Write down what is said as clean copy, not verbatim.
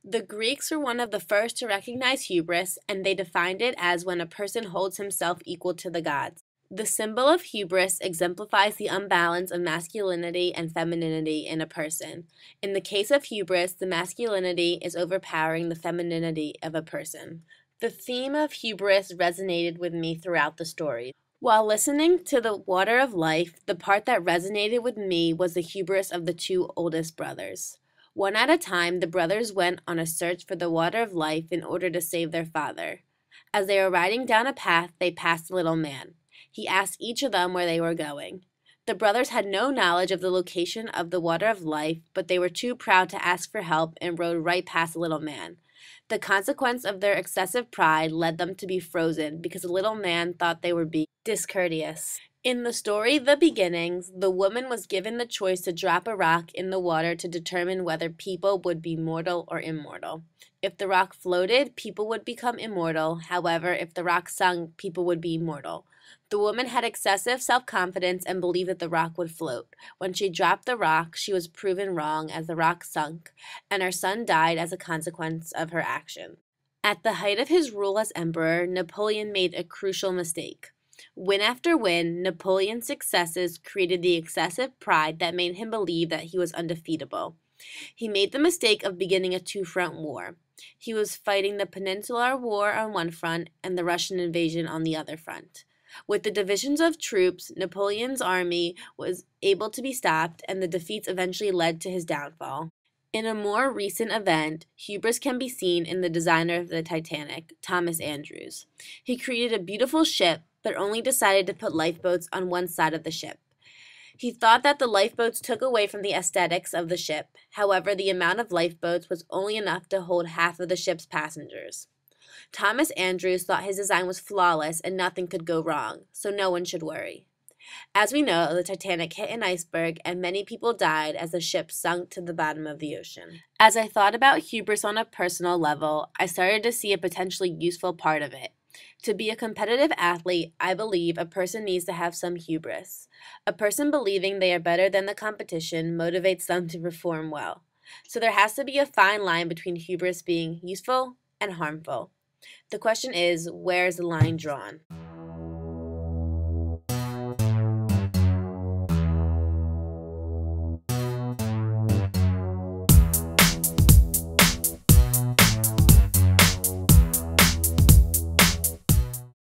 The Greeks were one of the first to recognize hubris, and they defined it as when a person holds himself equal to the gods. The symbol of hubris exemplifies the unbalance of masculinity and femininity in a person. In the case of hubris, the masculinity is overpowering the femininity of a person. The theme of hubris resonated with me throughout the story. While listening to The Water of Life, the part that resonated with me was the hubris of the two oldest brothers. One at a time, the brothers went on a search for the water of life in order to save their father. As they were riding down a path, they passed a little man. He asked each of them where they were going. The brothers had no knowledge of the location of the water of life, but they were too proud to ask for help and rode right past the little man. The consequence of their excessive pride led them to be frozen because the little man thought they were being discourteous. In the story The Beginnings, the woman was given the choice to drop a rock in the water to determine whether people would be mortal or immortal. If the rock floated, people would become immortal. However, if the rock sunk, people would be immortal. The woman had excessive self-confidence and believed that the rock would float. When she dropped the rock, she was proven wrong as the rock sunk, and her son died as a consequence of her action. At the height of his rule as emperor, Napoleon made a crucial mistake. Win after win, Napoleon's successes created the excessive pride that made him believe that he was undefeatable. He made the mistake of beginning a two-front war. He was fighting the Peninsular War on one front and the Russian invasion on the other front. With the divisions of troops, Napoleon's army was able to be stopped, and the defeats eventually led to his downfall. In a more recent event, hubris can be seen in the designer of the Titanic, Thomas Andrews. He created a beautiful ship, but only decided to put lifeboats on one side of the ship. He thought that the lifeboats took away from the aesthetics of the ship. However, the amount of lifeboats was only enough to hold half of the ship's passengers. Thomas Andrews thought his design was flawless and nothing could go wrong, so no one should worry. As we know, the Titanic hit an iceberg and many people died as the ship sunk to the bottom of the ocean. As I thought about hubris on a personal level, I started to see a potentially useful part of it. To be a competitive athlete, I believe a person needs to have some hubris. A person believing they are better than the competition motivates them to perform well. So there has to be a fine line between hubris being useful and harmful. The question is, where is the line drawn?